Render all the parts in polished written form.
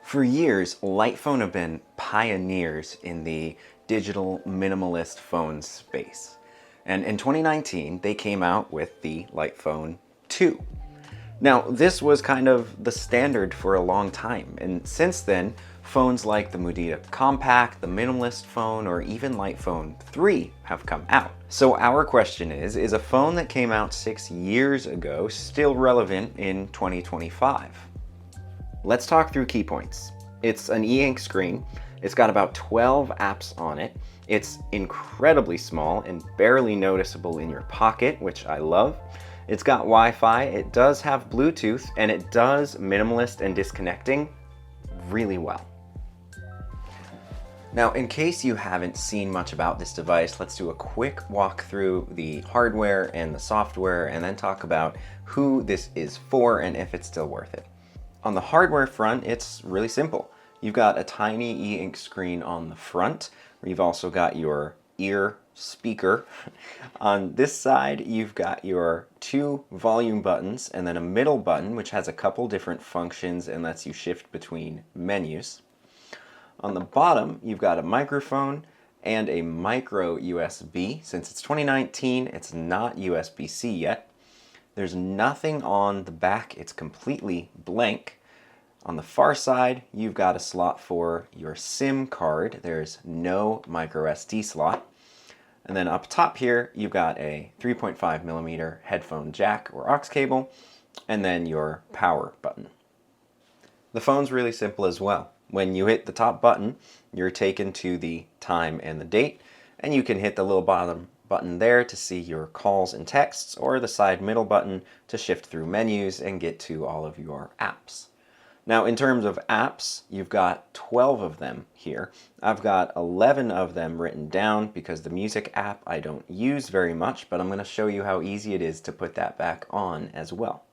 For years, Lightphone have been pioneers in the digital minimalist phone space. And in 2019, they came out with the Lightphone 2. Now, this was kind of the standard for a long time, and since then, phones like the Mudita Kompakt, the minimalist phone, or even Lightphone 3 have come out. So our question is a phone that came out 6 years ago still relevant in 2025? Let's talk through key points. It's an e-ink screen. It's got about 12 apps on it. It's incredibly small and barely noticeable in your pocket, which I love. It's got Wi-Fi, it does have Bluetooth, and it does minimalist and disconnecting really well. Now, in case you haven't seen much about this device, let's do a quick walk through the hardware and the software, and then talk about who this is for and if it's still worth it. On the hardware front, it's really simple. You've got a tiny e-ink screen on the front, where you've also got your ear speaker. On this side, you've got your 2 volume buttons and then a middle button, which has a couple different functions and lets you shift between menus. On the bottom, you've got a microphone and a micro USB. Since it's 2019, it's not USB-C yet. There's nothing on the back, it's completely blank. On the far side, you've got a slot for your SIM card. There's no micro SD slot. And then up top here, you've got a 3.5mm headphone jack or aux cable, and then your power button. The phone's really simple as well. When you hit the top button, you're taken to the time and the date, and you can hit the little bottom button there to see your calls and texts, or the side middle button to shift through menus and get to all of your apps. Now, in terms of apps, you've got 12 of them here. I've got 11 of them written down because the music app I don't use very much, but I'm going to show you how easy it is to put that back on as well.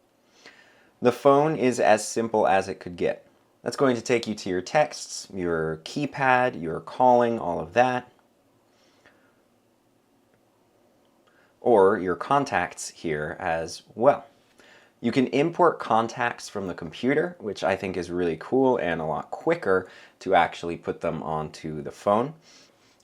The phone is as simple as it could get. That's going to take you to your texts, your keypad, your calling, all of that, or your contacts here as well. You can import contacts from the computer, which I think is really cool and a lot quicker to actually put them onto the phone.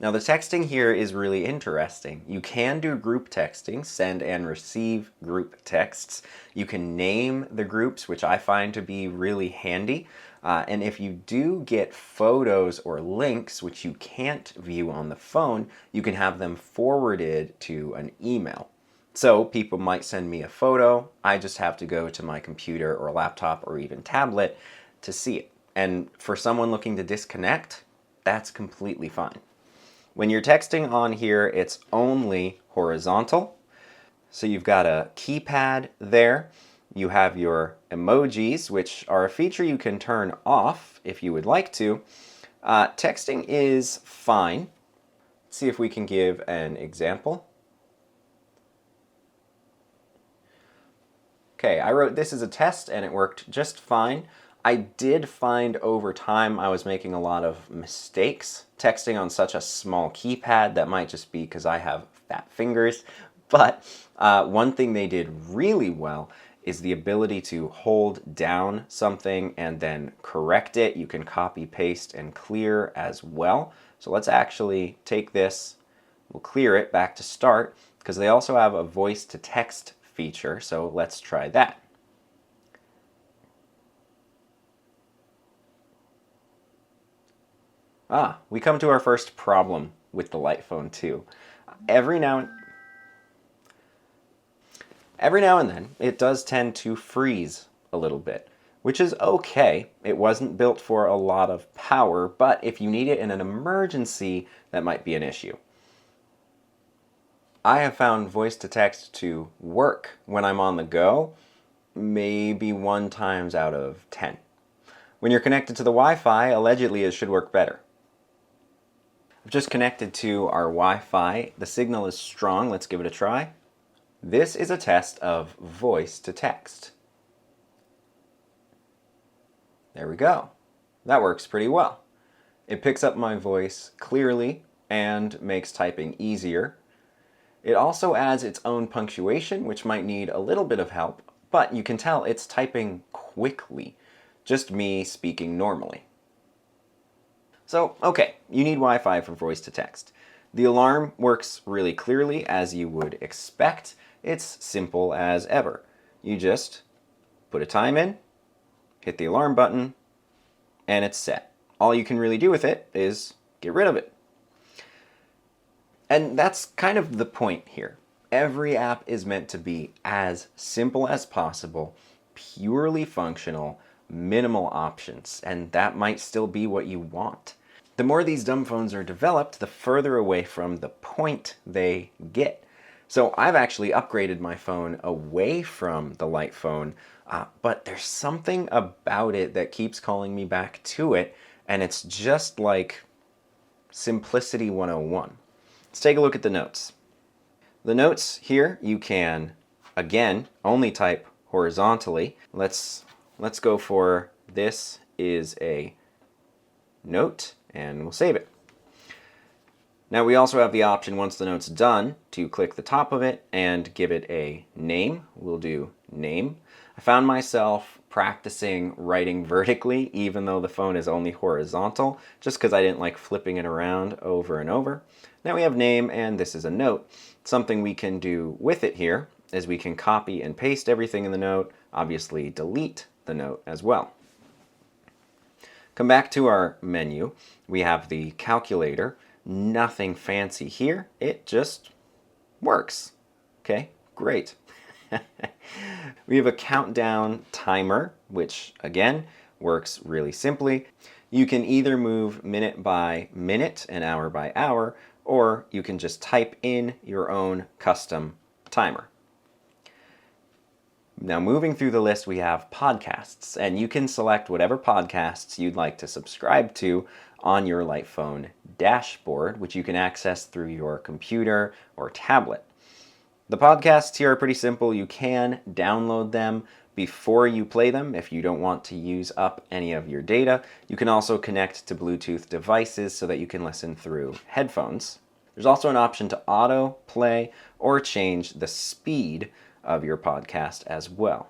Now, the texting here is really interesting. You can do group texting, send and receive group texts. You can name the groups, which I find to be really handy. And if you do get photos or links, which you can't view on the phone, you can have them forwarded to an email. So people might send me a photo, I just have to go to my computer or laptop or even tablet to see it. And for someone looking to disconnect, that's completely fine. When you're texting on here, it's only horizontal. So you've got a keypad there. You have your emojis, which are a feature you can turn off if you would like to. Texting is fine. Let's see if we can give an example. Okay, I wrote this as a test and it worked just fine. I did find over time I was making a lot of mistakes texting on such a small keypad. That might just be because I have fat fingers. But one thing they did really well is the ability to hold down something and then correct it. You can copy, paste, and clear as well. So let's actually take this, we'll clear it back to start, because they also have a voice to text feature, so let's try that. We come to our first problem with the Lightphone 2. Every now and then, it does tend to freeze a little bit, which is okay. It wasn't built for a lot of power, but if you need it in an emergency, that might be an issue. I have found voice to text to work when I'm on the go, maybe 1 time out of 10. When you're connected to the Wi-Fi, allegedly it should work better. I've just connected to our Wi-Fi. The signal is strong. Let's give it a try. This is a test of voice to text. There we go. That works pretty well. It picks up my voice clearly and makes typing easier. It also adds its own punctuation, which might need a little bit of help, but you can tell it's typing quickly, just me speaking normally. So, okay, you need Wi-Fi for voice to text. The alarm works really clearly, as you would expect. It's simple as ever. You just put a time in, hit the alarm button, and it's set. All you can really do with it is get rid of it. And that's kind of the point here. Every app is meant to be as simple as possible, purely functional, minimal options, and that might still be what you want. The more these dumb phones are developed, the further away from the point they get. So I've actually upgraded my phone away from the Lightphone, but there's something about it that keeps calling me back to it, and it's just like Simplicity 101. Let's take a look at the notes. The notes here, you can, again, only type horizontally. Let's go for this is a note, and we'll save it. Now we also have the option, once the note's done, to click the top of it and give it a name. We'll do name. I found myself practicing writing vertically, even though the phone is only horizontal, just because I didn't like flipping it around over and over. Now we have name, and this is a note. Something we can do with it here is we can copy and paste everything in the note, obviously delete the note as well. Come back to our menu. We have the calculator. Nothing fancy here. It just works. Okay, great. We have a countdown timer, which again works really simply. You can either move minute by minute and hour by hour, or you can just type in your own custom timer. Now moving through the list, we have podcasts, and you can select whatever podcasts you'd like to subscribe to on your Lightphone dashboard, which you can access through your computer or tablet. The podcasts here are pretty simple. You can download them before you play them if you don't want to use up any of your data. You can also connect to Bluetooth devices so that you can listen through headphones. There's also an option to auto play or change the speed of your podcast as well.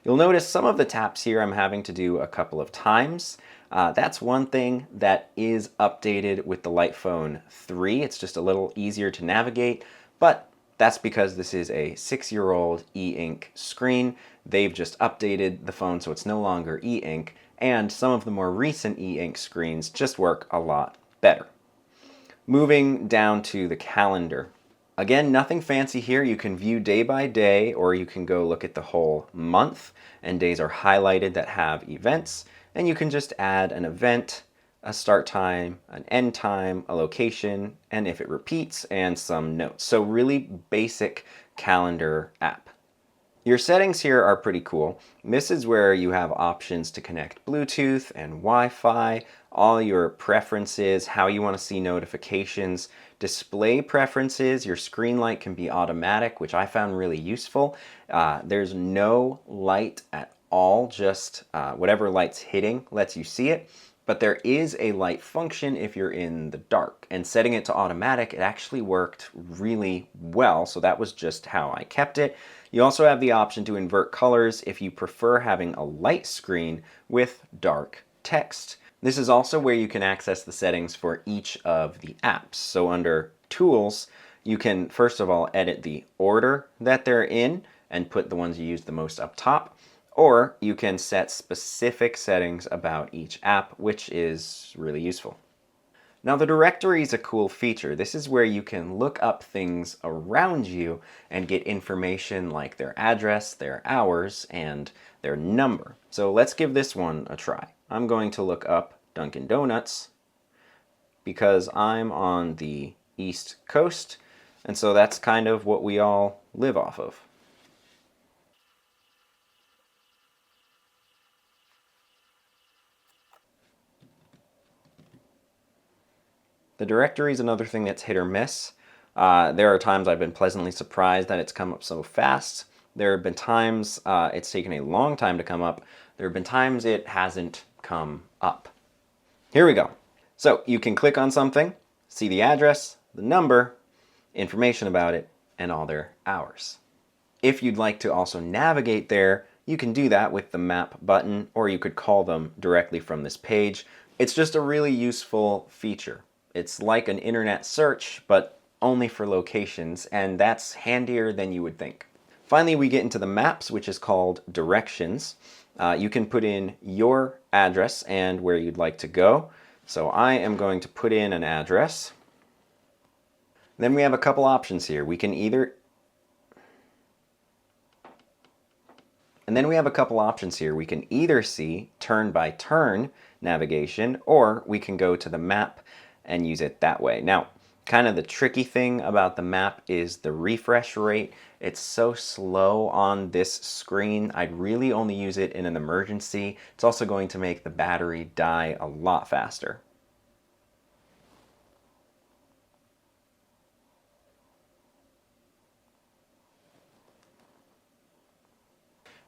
You'll notice some of the taps here I'm having to do a couple of times. That's one thing that is updated with the Lightphone 3. It's just a little easier to navigate, but that's because this is a 6-year-old e-ink screen. They've just updated the phone so it's no longer e-ink, and some of the more recent e-ink screens just work a lot better. Moving down to the calendar. Again, nothing fancy here. You can view day by day, or you can go look at the whole month, and days are highlighted that have events, and you can just add an event, a start time, an end time, a location, and if it repeats, and some notes. So really basic calendar app. Your settings here are pretty cool. This is where you have options to connect Bluetooth and Wi-Fi, all your preferences, how you want to see notifications, display preferences. Your screen light can be automatic, which I found really useful. There's no light at all, just whatever light's hitting lets you see it. But there is a light function if you're in the dark, and setting it to automatic, it actually worked really well, so that was just how I kept it. You also have the option to invert colors if you prefer having a light screen with dark text. This is also where you can access the settings for each of the apps. So under Tools, you can first of all edit the order that they're in and put the ones you use the most up top. Or you can set specific settings about each app, which is really useful. Now the directory is a cool feature. This is where you can look up things around you and get information like their address, their hours, and their number. So let's give this one a try. I'm going to look up Dunkin' Donuts because I'm on the East Coast, and so that's kind of what we all live off of. The directory is another thing that's hit or miss. There are times I've been pleasantly surprised that it's come up so fast. There have been times it's taken a long time to come up. There have been times it hasn't come up. Here we go. So you can click on something, see the address, the number, information about it, and all their hours. If you'd like to also navigate there, you can do that with the map button, or you could call them directly from this page. It's just a really useful feature. It's like an internet search, but only for locations, and that's handier than you would think. Finally, we get into the maps, which is called directions. You can put in your address and where you'd like to go. So I am going to put in an address. Then we have a couple options here. We can either see turn-by-turn navigation, or we can go to the map and use it that way. Now, kind of the tricky thing about the map is the refresh rate. It's so slow on this screen. I'd really only use it in an emergency. It's also going to make the battery die a lot faster.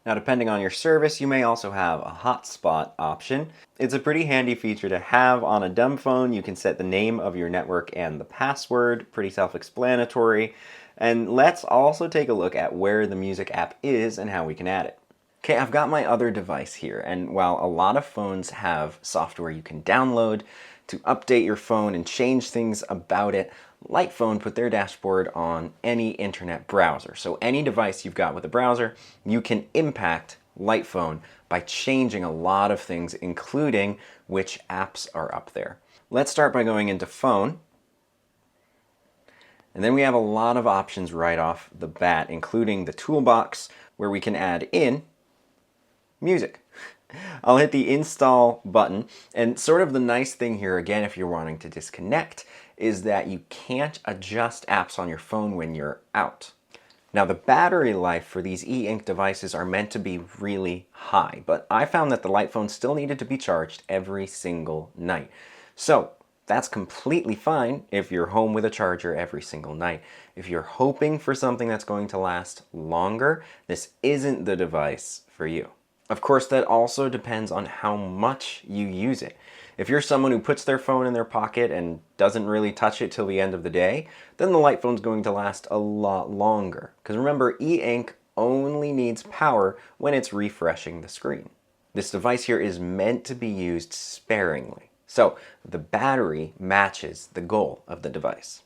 Now, depending on your service, you may also have a hotspot option. It's a pretty handy feature to have on a dumb phone. You can set the name of your network and the password, pretty self-explanatory. And let's also take a look at where the music app is and how we can add it. Okay, I've got my other device here, and while a lot of phones have software you can download to update your phone and change things about it, Lightphone put their dashboard on any internet browser. So any device you've got with a browser, you can impact Lightphone by changing a lot of things, including which apps are up there. Let's start by going into Phone. And then we have a lot of options right off the bat, including the toolbox where we can add in music. I'll hit the install button, and sort of the nice thing here, again, if you're wanting to disconnect, is that you can't adjust apps on your phone when you're out. Now, the battery life for these e-ink devices are meant to be really high, but I found that the Lightphone still needed to be charged every single night. So that's completely fine if you're home with a charger every single night. If you're hoping for something that's going to last longer, this isn't the device for you. Of course, that also depends on how much you use it. If you're someone who puts their phone in their pocket and doesn't really touch it till the end of the day, then the Lightphone's going to last a lot longer. Because remember, e-ink only needs power when it's refreshing the screen. This device here is meant to be used sparingly. So the battery matches the goal of the device.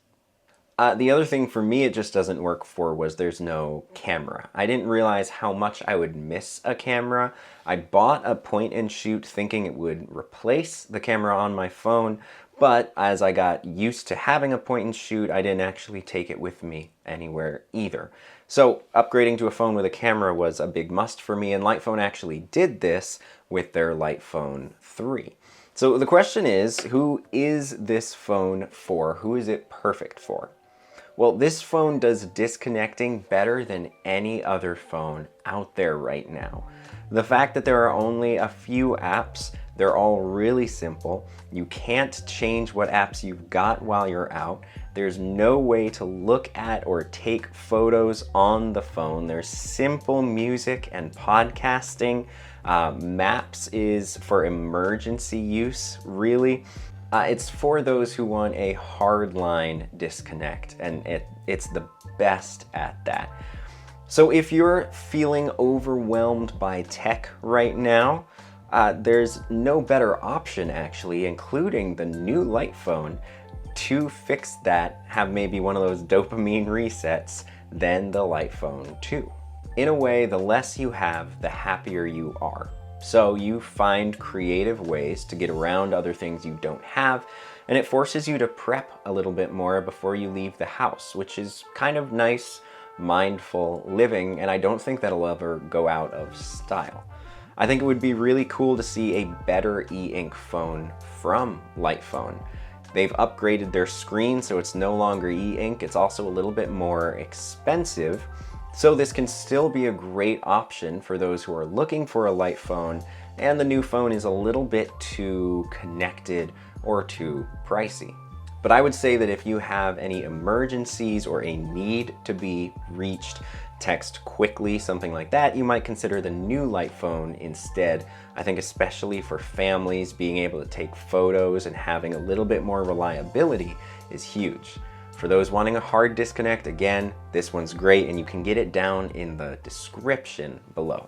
The other thing for me it just doesn't work for was there's no camera. I didn't realize how much I would miss a camera. I bought a point and shoot thinking it would replace the camera on my phone, but as I got used to having a point and shoot, I didn't actually take it with me anywhere either. So upgrading to a phone with a camera was a big must for me, and Lightphone actually did this with their Lightphone 3. So the question is, who is this phone for? Who is it perfect for? Well, this phone does disconnecting better than any other phone out there right now. The fact that there are only a few apps, they're all really simple. You can't change what apps you've got while you're out. There's no way to look at or take photos on the phone. There's simple music and podcasting. Maps is for emergency use, really. It's for those who want a hardline disconnect, and it's the best at that. So if you're feeling overwhelmed by tech right now, there's no better option actually, including the new Lightphone, to fix that, have maybe one of those dopamine resets, than the Lightphone 2. In a way, the less you have, the happier you are. So you find creative ways to get around other things you don't have, and it forces you to prep a little bit more before you leave the house, which is kind of nice, mindful living, and I don't think that'll ever go out of style. I think it would be really cool to see a better e-ink phone from Lightphone. They've upgraded their screen, so it's no longer e-ink. It's also a little bit more expensive. So this can still be a great option for those who are looking for a Lightphone, and the new phone is a little bit too connected or too pricey. But I would say that if you have any emergencies or a need to be reached, text quickly, something like that, you might consider the new Lightphone instead. I think especially for families, being able to take photos and having a little bit more reliability is huge. For those wanting a hard disconnect, again, this one's great, and you can get it down in the description below.